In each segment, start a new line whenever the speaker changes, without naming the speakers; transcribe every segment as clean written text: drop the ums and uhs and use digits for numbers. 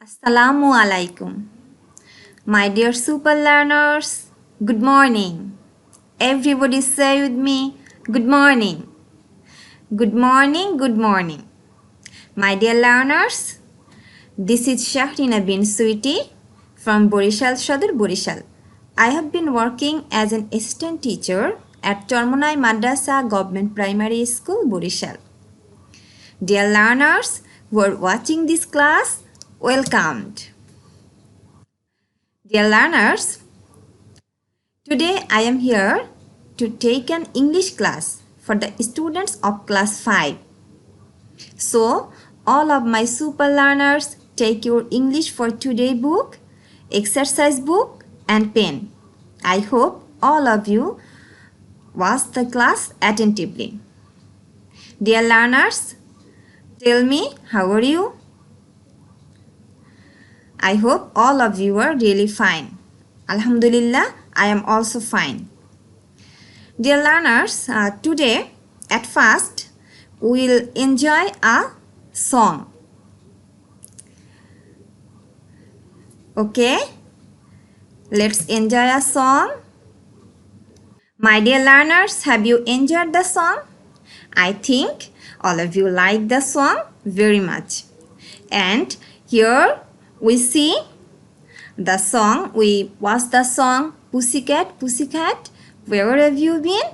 Assalamu alaikum. My dear super learners, good morning. Everybody say with me, good morning. Good morning, good morning. My dear learners, this is Shahrina bin Sweetie from Borishal Shadur, Borishal. I have been working as an assistant teacher at Tormonai Madrasa Government Primary School, Borishal. Dear learners who are watching this class, welcomed. Dear learners, today I am here to take an English class for the students of class 5. So, all of my super learners take your English for today book, exercise book and pen. I hope all of you watch the class attentively. Dear learners, tell me how are you? I hope all of you are really fine. Alhamdulillah, I am also fine. Dear learners, today at first we will enjoy a song. Okay, let's enjoy a song. My dear learners, have you enjoyed the song? I think all of you like the song very much. And here we see the song, we watch the song Pussycat, Pussycat, where have you been?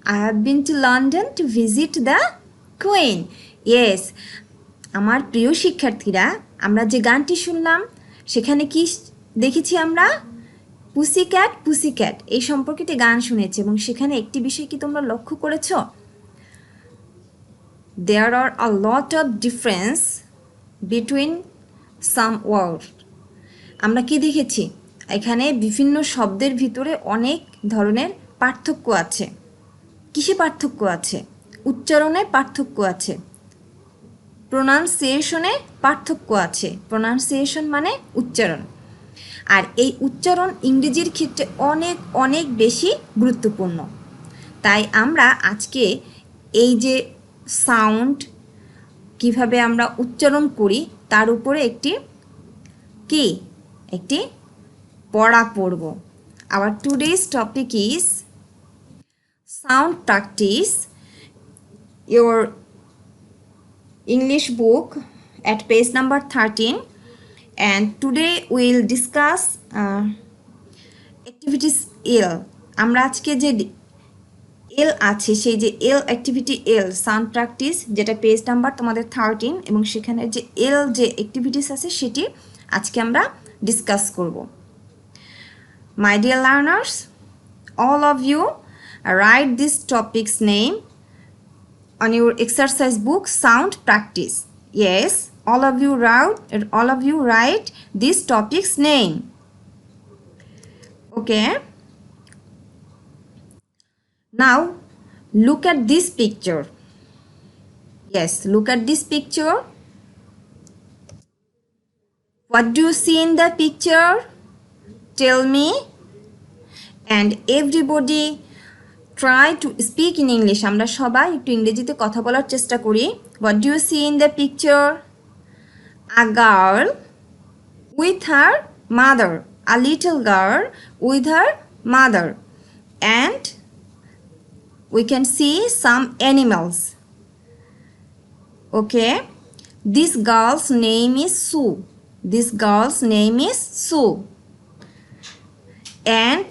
I have been to London to visit the Queen. Yes, আমার প্রিয় শিক্ষার্থীরা, আমরা যে গানটি শুনলাম সেখানে কি দেখেছি আমরা? পুসিক্যাট পুসিক্যাট এই সম্পর্কে একটি গান শুনেছি এবং সেখানে একটি বিষয় কি তোমরা লক্ষ্য করেছো? There are a lot of difference between some words. আমরা কি দেখেছি? এখানে বিভিন্ন শব্দের ভিতরে অনেক ধরনের পার্থক্য আছে। কিসে পার্থক্য আছে? উচ্চারণে পার্থক্য আছে, প্রোনাউন্সিয়েশনে পার্থক্য আছে। প্রোনাউন্সিয়েশন মানে উচ্চারণ। আর এই উচ্চারণ ইংরেজির ক্ষেত্রে অনেক অনেক বেশি গুরুত্বপূর্ণ। তাই আমরা আজকে এই যে সাউন্ড কিভাবে আমরা উচ্চারণ করি তার উপরে একটি পড়া পড়ব। Our today's topic is sound practice. Your English book at page number 13, and today we'll discuss activities L. আমরা আজকে যে এল আছে সেই যে এল অ্যাক্টিভিটি এল সাউন্ড প্র্যাকটিস যেটা পেজ নাম্বার তোমাদের 13 এবং সেখানে যে এল যে অ্যাক্টিভিটিস আছে সেটি আজকে আমরা ডিসকাস করব। My dear learners, all of you write this topic's name on your exercise book sound practice. Yes, all of you write this topic's name. Okay, now look at this picture. Yes, look at this picture. What do you see in the picture? Tell me. And everybody try to speak in English. আমরা সবাই একটু ইংরেজিতে কথা বলার চেষ্টা করি। What do you see in the picture? A girl with her mother. A little girl with her mother. And we can see some animals. Okay. This girl's name is Sue. This girl's name is Sue. And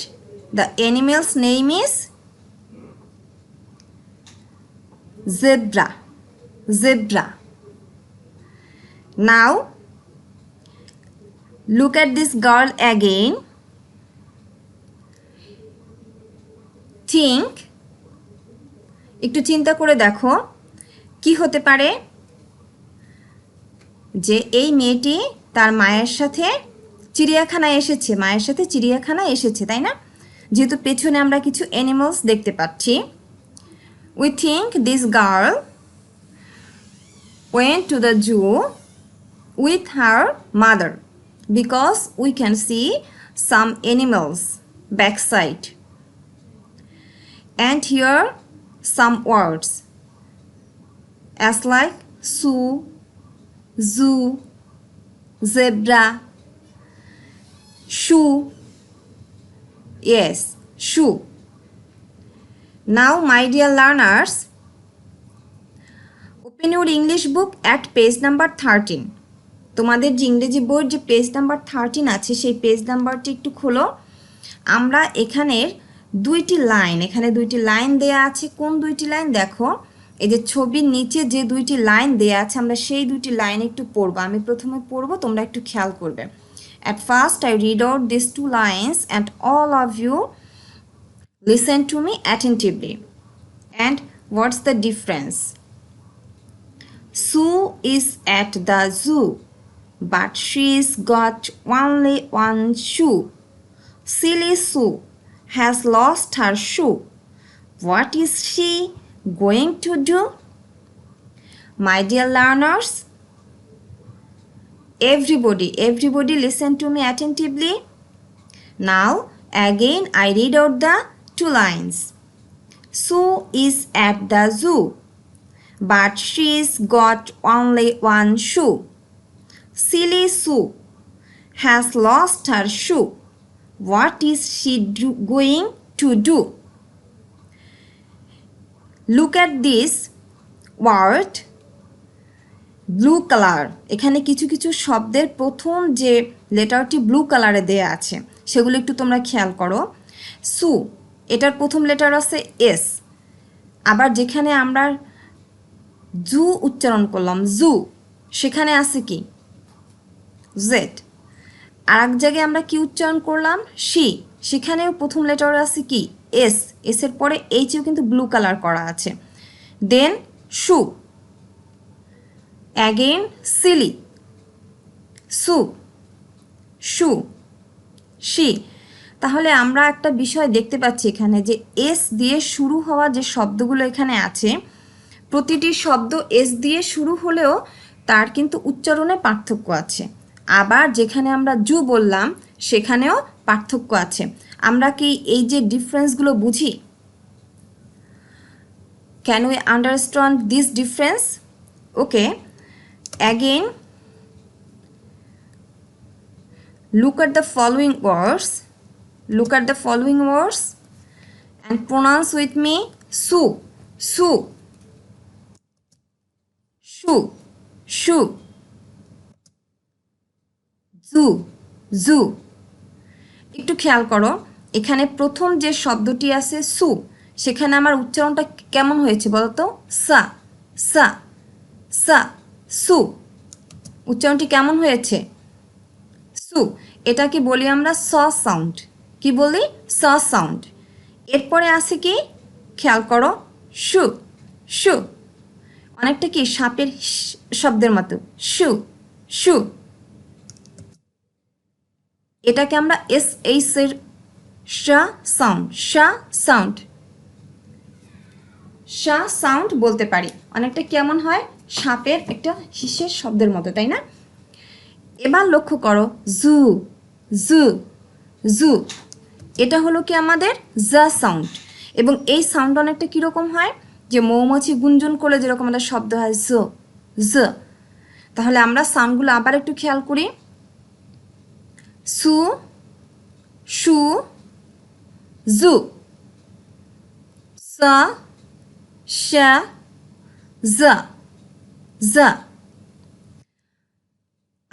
the animal's name is zebra. Zebra. Now look at this girl again. Think. একটু চিন্তা করে দেখো কি হতে পারে যে এই মেয়েটি তার মায়ের সাথে চিড়িয়াখানায় এসেছে, মায়ের সাথে চিড়িয়াখানায় এসেছে, তাই না? যেহেতু পেছনে আমরা কিছু অ্যানিমালস দেখতে পাচ্ছি। We think this girl went to the zoo with her mother because we can see some animals backside. And here some words as like Sue, zoo, zebra, shoe. Yes, shoe. Now, my dear learners, open your English book at page number 13. তোমাদের যে ইংরেজি বইয়ের যে page number 13 আছে সেই page নাম্বারটি একটু খোলো। আমরা এখানে দুইটি লাইন দেয়া আছে। কোন দুইটি লাইন দেখো, এই যে ছবির নিচে যে দুইটি লাইন দেয়া আছে আমরা সেই দুইটি লাইন একটু পড়বো। আমি প্রথমে পড়বো, তোমরা একটু খেয়াল করবে। At first I read out these two lines and all of you listen to me attentively. And what's the difference? Sue is at the zoo, but she's got only one shoe. Silly Sue has lost her shoe. What is she going to do? My dear learners, everybody listen to me attentively. Now again I read out the two lines. Sue is at the zoo, but she's got only one shoe. Silly Sue has lost her shoe. What is she going to do? Look at this word blue colour. এখানে কিছু কিছু শব্দের প্রথম যে লেটারটি blue কালারে দেয়া আছে সেগুলো একটু তোমরা খেয়াল করো। সু, এটার প্রথম লেটার আছে এস। আবার যেখানে আমরা জু উচ্চারণ করলাম জু, সেখানে আছে কি জেড। আর এক জায়গায় আমরা কি উচ্চারণ করলাম শি, সেখানেও প্রথম লেটার আছে কি এস। এসের পরে এইচও কিন্তু ব্লু কালার করা আছে। দেন শু, অ্যাগেন সিলি, সু, শু, শি। তাহলে আমরা একটা বিষয় দেখতে পাচ্ছি এখানে যে এস দিয়ে শুরু হওয়া যে শব্দগুলো এখানে আছে, প্রতিটি শব্দ এস দিয়ে শুরু হলেও তার কিন্তু উচ্চারণে পার্থক্য আছে। আবার যেখানে আমরা জু বললাম সেখানেও পার্থক্য আছে। আমরা কি এই যে ডিফারেন্সগুলো বুঝি? Can we understand this difference? Okay, again look at the following words and pronounce with me. Su, su, shu, shu, zoo, zoo. একটু খেয়াল করো, এখানে প্রথম যে শব্দটি আছে সু, সেখানে আমার উচ্চারণটা কেমন হয়েছে বলো তো? সা, সা, সা, সু। উচ্চারণটি কেমন হয়েছে? সু। এটাকে বলি আমরা স সাউন্ড। কি বলি? স সাউন্ড। এরপরে আছে কি খেয়াল করো, শু, শু। অনেকটা কি সাপের শব্দের মতো, শু, শু। এটাকে আমরা এস এইচ এর শা সাউন্ড, শা সাউন্ড, শা সাউন্ড বলতে পারি। অনেকটা কেমন হয়? সাপের একটা হিসের শব্দের মতো, তাই না? এবার লক্ষ্য করো, জু, জু, জু। এটা হলো কি আমাদের জা সাউন্ড। এবং এই সাউন্ড অনেকটা কীরকম হয়? যে মৌমাছি গুঞ্জন করলে যেরকম একটা শব্দ হয় জ, জ। তাহলে আমরা সাউন্ডগুলো আবার একটু খেয়াল করি। সু, শু, জু, সা, শা, জা, জা।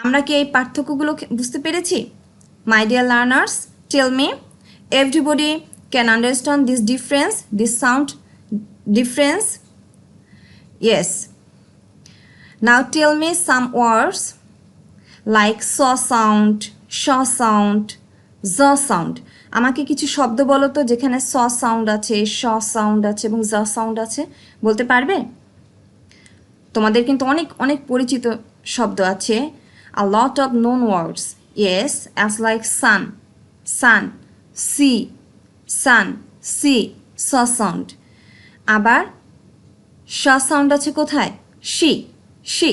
আমরা কি এই পার্থক্যগুলো বুঝতে পেরেছি? My dear learners, tell me, everybody can understand this difference, this sound difference? Yes. Now tell me some words like স সাউন্ড, শ সাউন্ড, জ সাউন্ড। আমাকে কিছু শব্দ বলো তো যেখানে স সাউন্ড আছে, শ সাউন্ড আছে এবং জ সাউন্ড আছে, বলতে পারবে? তোমাদের কিন্তু অনেক অনেক পরিচিত শব্দ আছে। A lot of known words, yes, as like sun, sun, sea, sun, sea, saw sound. আবার শ সাউন্ড আছে কোথায়? she, she.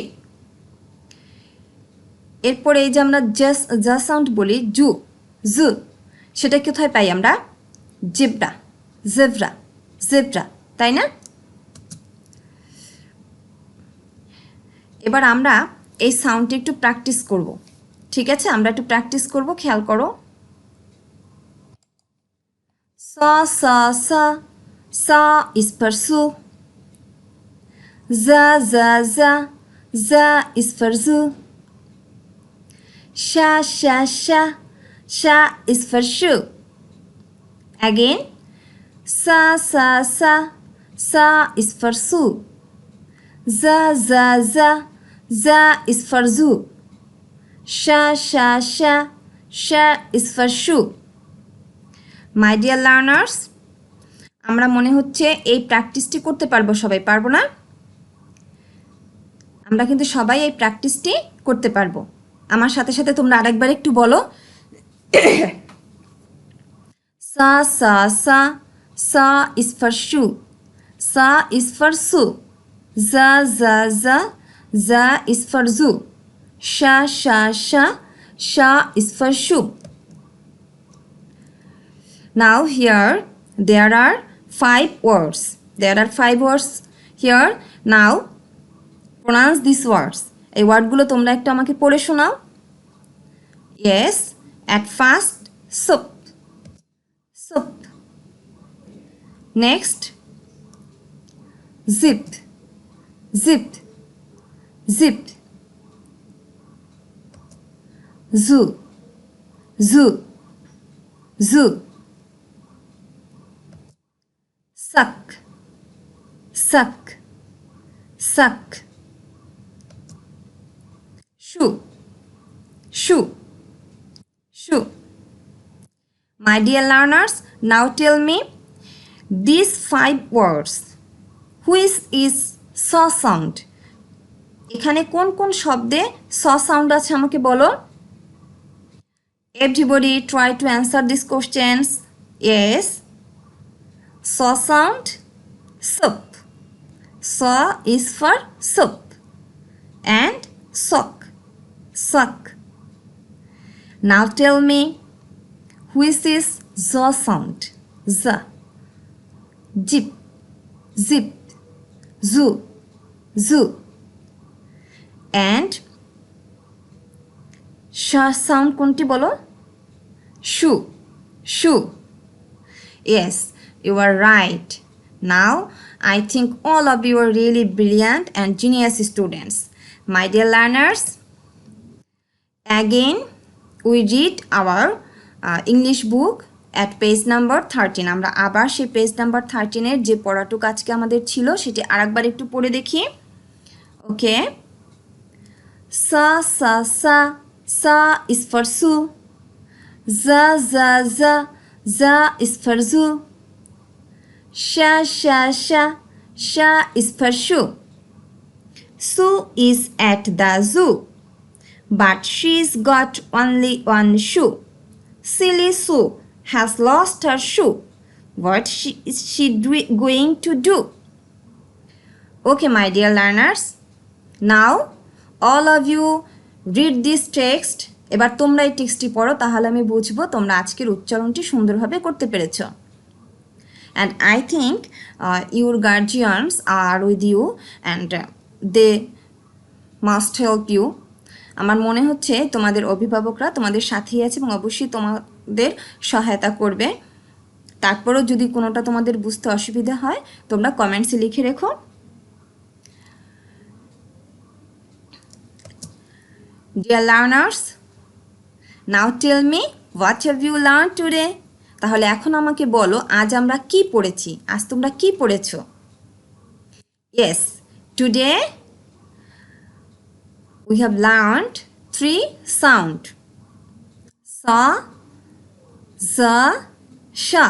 এরপরে এই যে আমরা যা সাউন্ড বলি জু, জু, সেটা কোথায় পাই আমরা? জেব্রা, জেব্রা, জেব্রা, তাই না? এবার আমরা এই সাউন্ডটি একটু প্র্যাকটিস করব। ঠিক আছে, আমরা একটু প্র্যাকটিস করব, খেয়াল করো। সা সা সা, সা is for su. Za za za, za is for zoo. Sha sha sha, sha is for shoe. Again, sa sa sa, sa is for su. Za za za, za is for zoo. Sha sha sha, sha is for shoe. My dear learners, আমরা মনে হচ্ছে এই প্র্যাকটিসটি করতে পারবো, সবাই পারবো না? আমরা কিন্তু সবাই এই প্র্যাকটিসটি করতে পারবো। আমার সাথে সাথে তোমরা আরেকবার একটু বলো। সা সা সা, সা is for shoe. সা is for shoe. Za za za, za is for zoo. Sha sha sha, sha is for shoe. Now here there are 5 words. There are 5 words here. Now pronounce these words. এই ওয়ার্ডগুলো তোমরা একটু আমাকে পড়ে শোনাও। Yes, at first soup. Soup. Next, zip. Zip. Zip. Zoo. Zoo. Zoo. Suck. Suck. Suck. Shoe. Shoe. Shoe. My dear learners, now tell me these 5 words. Which is saw sound? এখানে কোন কোন শব্দে saw sound আছে আমাকে বলো। Everybody try to answer these questions. Yes. Saw sound, soup. Saw is for soup. And sock. Suck. Now tell me, which is zaw sound? Z. Zip. Zip. Zoo. Zoo. And sha sound কোনটি বলো? Shoe. Shoe. Yes, you are right. Now I think all of you are really brilliant and genius students. My dear learners, again we read our English book at page number 13. আমরা আবার সেই page number 13 এর যে পড়াটুকু আজকে আমাদের ছিল সেটি আরেকবার একটু পড়ে দেখি। ওকে, সা সা সা, সা is for su. Za za za, za is for zoo. Sha sha sha, sha is for shoe. Sue is at the zoo, but she's got only one shoe. Silly Sue has lost her shoe. What is she going to do? Okay, my dear learners, now all of you read this text. এবার তোমরা এই টেক্সটটি পড়ো, তাহলে আমি বুঝবো তোমরা আজকের উচ্চারণটি সুন্দরভাবে করতে পেরেছো। And I think your guardians are with you and they must help you. আমার মনে হচ্ছে তোমাদের অভিভাবকরা তোমাদের সাথেই আছে এবং অবশ্যই তোমাদের সহায়তা করবে। তারপরেও যদি কোনোটা তোমাদের বুঝতে অসুবিধা হয় তোমরা কমেন্টসে লিখে রেখো। Dear learners, now tell me what have you learned today? তাহলে এখন আমাকে বলো আজ আমরা কি পড়েছি, আজ তোমরা কি পড়েছো? Yes, today we have learned 3 sound. Sa, za, sha.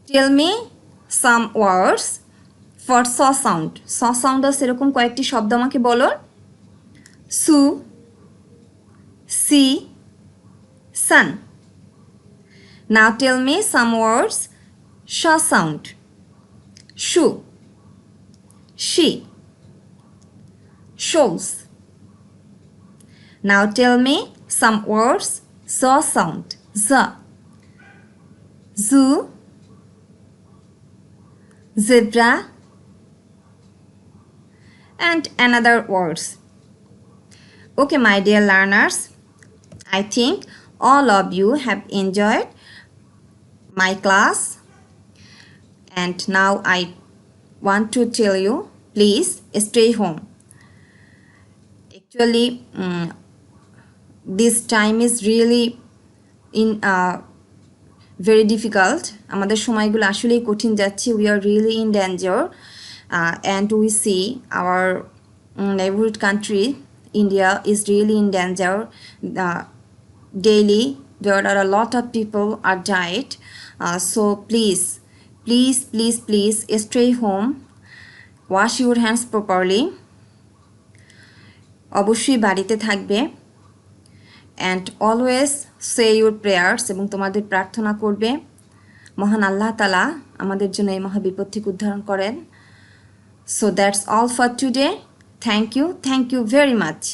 Tell me some words for saw sound. Saw sound আছে এরকম কয়েকটি শব্দ আমাকে বলো। Su, see, sun. Now tell me some words sha sound. Shoe, she, shows. Now tell me some words saw sound. Za, zoo, zebra, and another words. Okay, my dear learners, I think all of you have enjoyed my class, and now I want to tell you, please stay home. Actually, this time is really in very difficult. আমাদের সময়গুলো আসলেই কঠিন যাচ্ছে. We are really in danger, and we see our neighborhood country India is really in danger. Daily there are a lot of people are died. So please stay home, wash your hands properly, অবশ্যই বাড়িতে থাকবে, and always say your prayers এবং তোমাদের প্রার্থনা করবে মহান আল্লাহ তাআলা আমাদের জন্য এই মহাবিপদ থেকে উদ্ধারণ করেন. So that's all for today. Thank you very much.